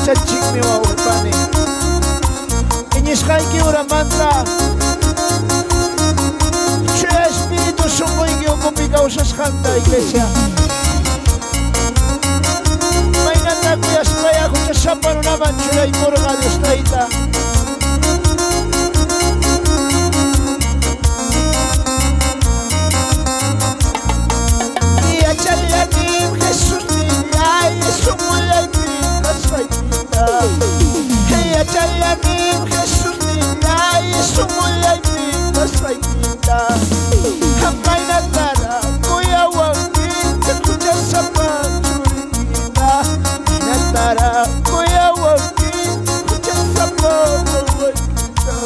yachachikmi wawqipani iñishqayki uramanta Chuya espíritu sunquyki ukupi kawsashqanta iglesia maynata kuyashqaya huchashapa runaman churaymurqa Dios tayta Yachallanim Jesús nillay sumullaypi kasqaykita Yachallanim Jesús nillay sumullaypi kasqaykita Hampaynatara kuyawanki huchasapa churikita Hampaynatara kuyawanki huchasapa wawaykita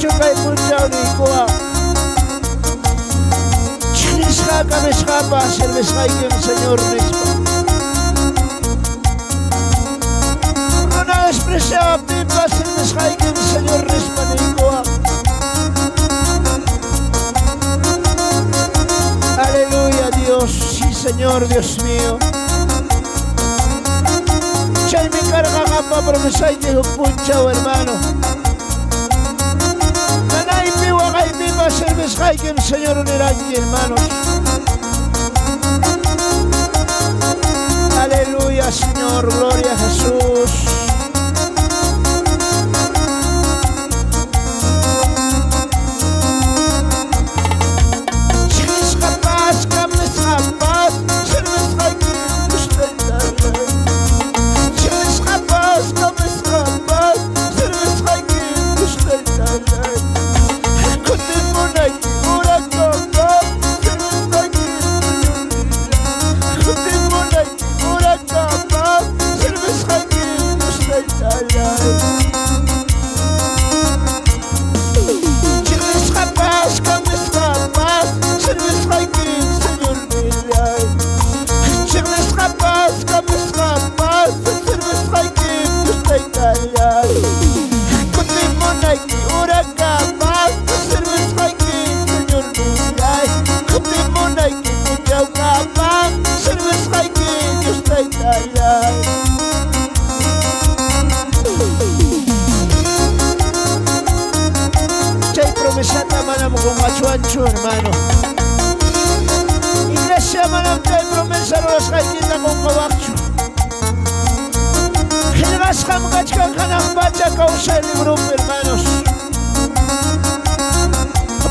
Chukay punchawni kuwa Chinishqa kamishqapa sirvisqaykim Señor nispa Runa despreciawaptinpa sirvisqaykim Señor nispa nikuwa Aleluya Dios, sí Señor Dios mío Chaymi karqaqapa promesayki huk punchaw hermano Servisqaykim Señor uniranki hermanos Aleluya Señor, gloria a Jesús Chiqnisqapas, qamnisqapas servisqaykim ushtaytalay Chiqnisqapas, qamnisqapas servisqaykim ushtaytalay hermano Iglesia manamtay promesa ruwasqaykita qunqawaqchu qillqasqam kachkan hanaq pacha kawsay librupi hermanos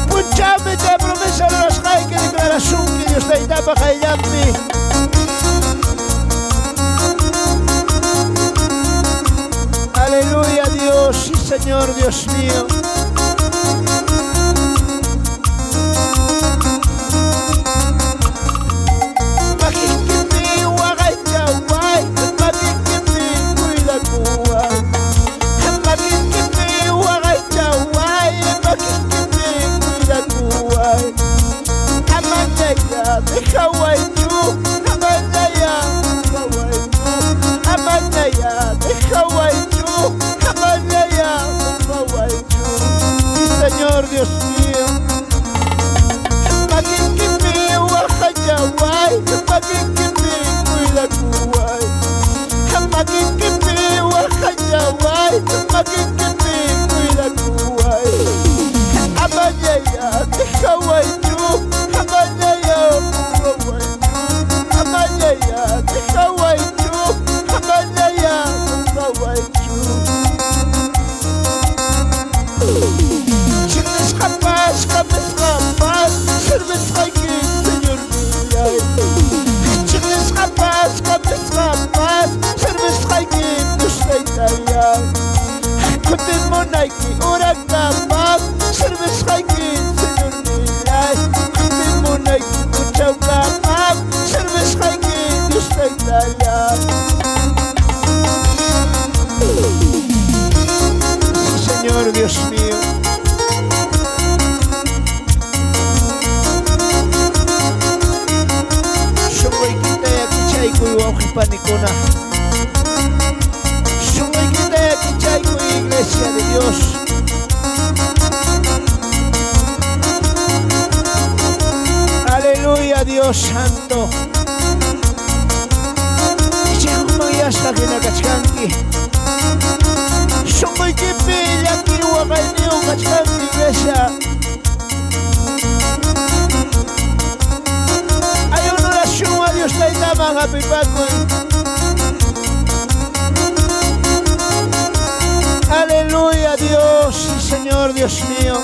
punchawmi chay promesa ruwasqayki declaracionki Dios taytapa qayllanpi Aleluya Dios, sí Señor Dios mío Señor Dios mío Makikipi wakajawai Makikipi kuila kuwai Makikipi wakajawai Makikipi kuila kuwai Amanyaya tikawai tu Amanyaya kuwai Amanyaya tikawai tu Amanyaya kuwai tu Chiqnisqapas, qamnisqapas servisqaykim Señor nillay Chiqnisqapas, qamnisqapas servisqaykim ushtaytalay Kutimunayki urakapas servisqaykim Señor nillay Kutimunayki uchawkapas servisqaykim ushtaytalay Señor Dios mío Panicona Shumaykita yakichayku Iglesia de Dios Aleluya Dios Dios santo. Hasta que no cachcanqui Shungoy que pilla aquí Wakay niyo cachcanqui iglesia. Hay una oración a Dios la itaman a pipacoy. Aleluya Dios, sí Señor Dios mío.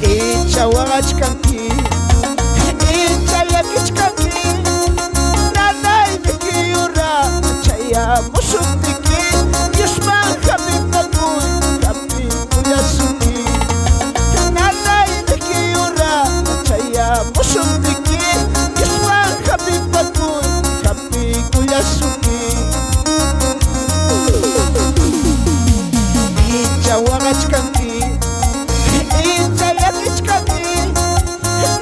Icha wagachkanqui Icha yakichkanqui Chaya musutiki Yusman kami pakuy Kami kuyasuki Nanay nikiyura Chaya musutiki Yusman kami pakuy Kami kuyasuki Icha wagachkanki Icha yakichkanki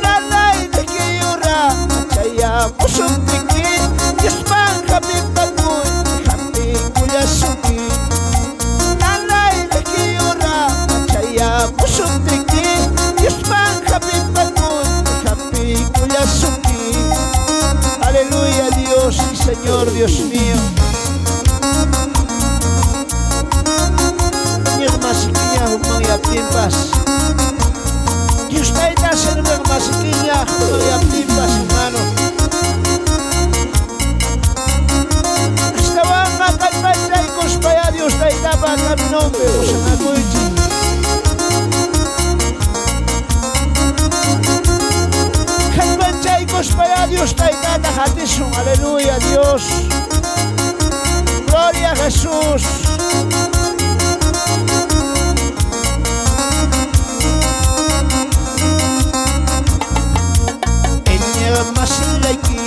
Nanay nikiyura Chaya musutiki Yusman kami pakuy Suki Nanay Lekiyura Chaya Musutiki Yusman Habib Bakun Happy Kuyasuki. Aleluya Dios y Señor Dios mío. Nirmasikinya humang yapimpas Dios taita ser nirmasikinya humang yapimpas hermano. Vaya Dios te tapa a mi nombre, José Macuichi. Chicos, vaya Dios te tapa Jatisum, aleluya Dios. Gloria a Jesús. Enyewa masilaki.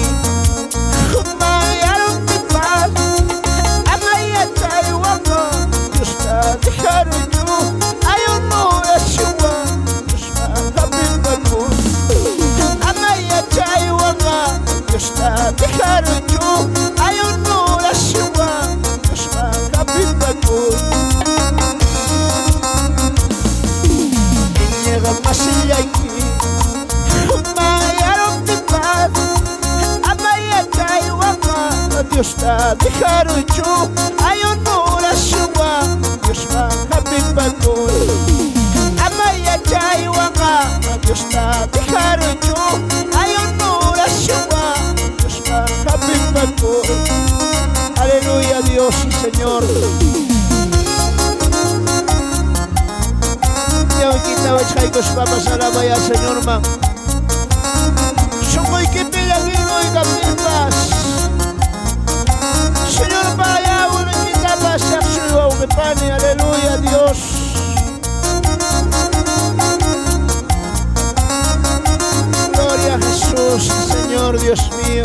Dios ta dejaron yo ay honor a Shua Dios va happy bakul amaya chay waka Dios ta dejaron yo ay honor a Shua Dios va happy bakul. Aleluya Dios y Señor. Ya hoy quitaba chicos papas a la vaya Señor man. Son hoy que pela que no hay cambias. Señor, para allá, vuelve a quitar la sexo, me pane, aleluya, Dios. Gloria a Jesús, Señor, Dios mío.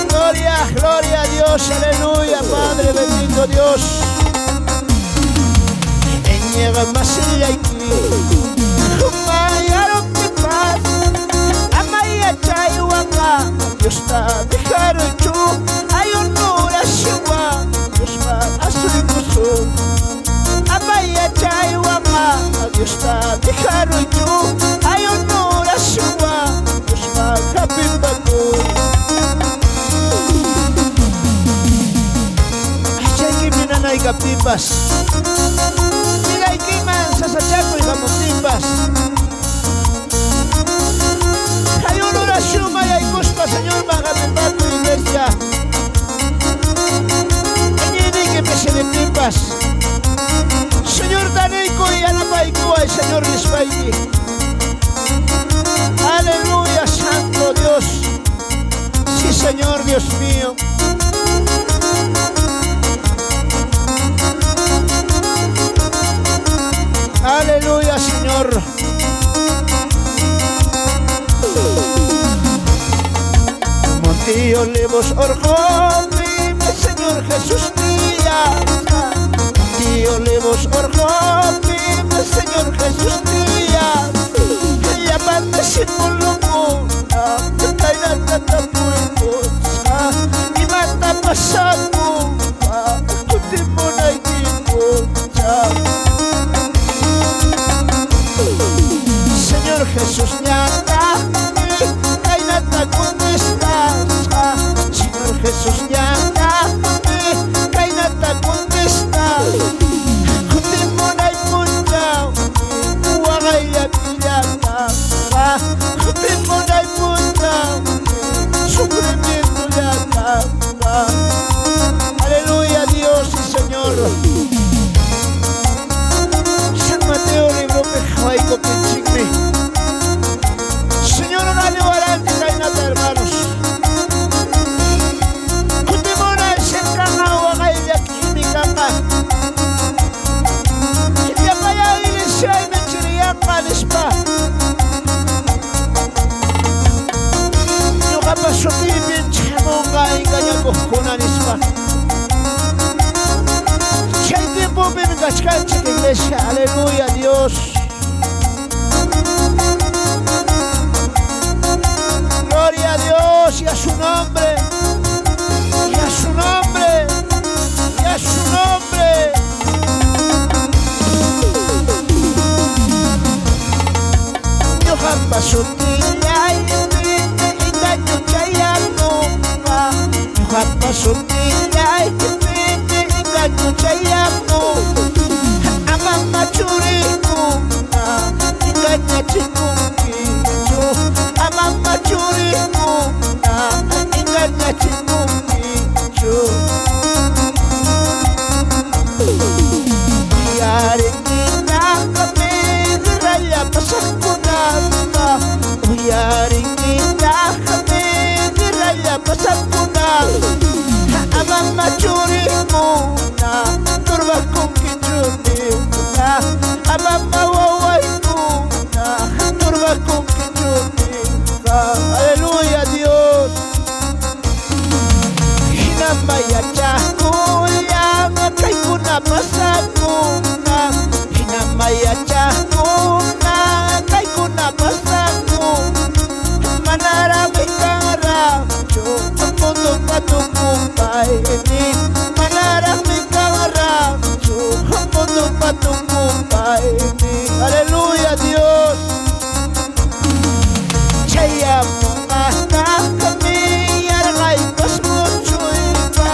Gloria, gloria a Dios, aleluya, Padre, bendito Dios. Enniega más el aquí. Dios ta dejaron yo ay honor a Shua Dios va a su incluso amaya chay waka Dios ta dejaron yo ay honor a Shua Dios va a happy bakul. Ay que me nanay kapipas mira que man sa sachaco y kamutimpas. Hay una oración y hay cosas, Señor, para mi tu iglesia. Añade que me se de pipas. Señor, Taneco y Anapaico, el Señor Rispaiki. Aleluya, Santo Dios. Sí, Señor, Dios mío. Aleluya, Señor. Tío levos orjón, dime Señor Jesús tía. Tío levos orjón, dime Señor Jesús tía. Ella manda sin loco, te caerá tanta puerta. Y mata pasando, tu timón hay que cachcancha, iglesia, aleluya, Dios. Gloria a Dios y a su nombre, y a su nombre, y a su nombre. Yohamba sutilla y daño chayano, Yohamba sutilla y daño chayano, amama churikuna, y daño chikungicho, amama churikuna, y daño chikungicho. Yaringina kami raya pasakunama, yaringina kami raya pasakunama. Amama churikuna, turba kunkichunina, amama wawaikuna, turba kunkichunina. Aleluya, Dios. Hinamaya chakuya, kaikuna pasakuna, hinamaya chakuna, kaikuna pasakuna. Manara mikara, yo mundo patukumpaini. Manara mikara, yo mundo patukumpaini. Aleluya, Dios. Chaya mungana kami yarngai pasmuchuiba.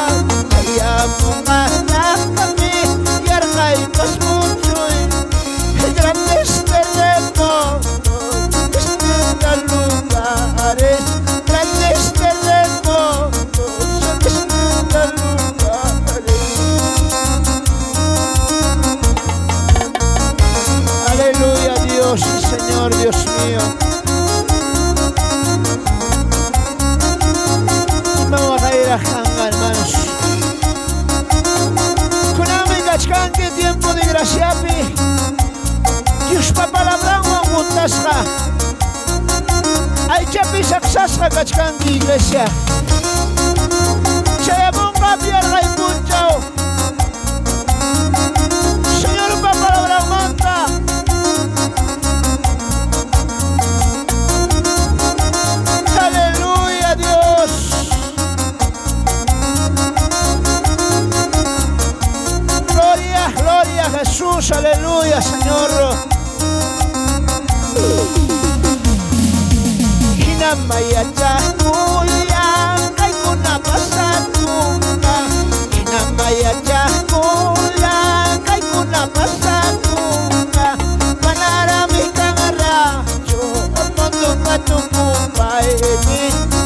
Chaya mungana kami yarngai pasmuchui. Grandes terremotos, distintos lugares. Grandes terremotos, distintos lugares. Aleluya, Dios y Señor, Dios mío. Vamos a ir a Janga, hermanos. Kunami Gachkan, que tiempo de gracia, Dios palabra un mutasra. Hay chapi saksasra Gachkan, iglesia. Chayabunga pierda y punchao. Señor, palabra manta. Aleluya, Dios. Gloria, gloria a Jesús, aleluya, Señor. Hinamaya chakuya, kaikuna pasakuna. Hinamaya chakuya, kaikuna pasakuna. Manara mikangara, yo mundo patukumpaini.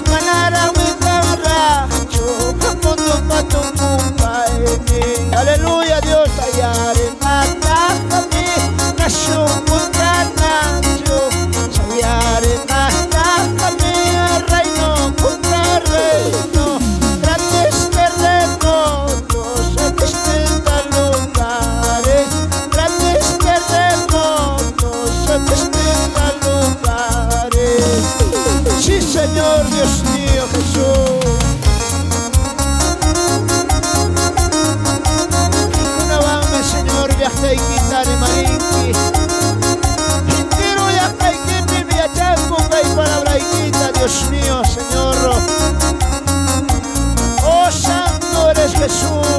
Manara mikangara, yo mundo patukumpaini. Aleluya, Dios, ayare mata kami nashukutana yo. Ayare mata kami reino contra reino. Grandes terremotos en distintos lugares. Grandes terremotos en distintos lugares. Sí, Señor, Dios mío, Jesús. Una banda, Señor, viaje y quitar y marinki. Intiro ya caikiti, viachaco, hay palabra y quita, Dios mío, Señor. Oh, santo eres Jesús.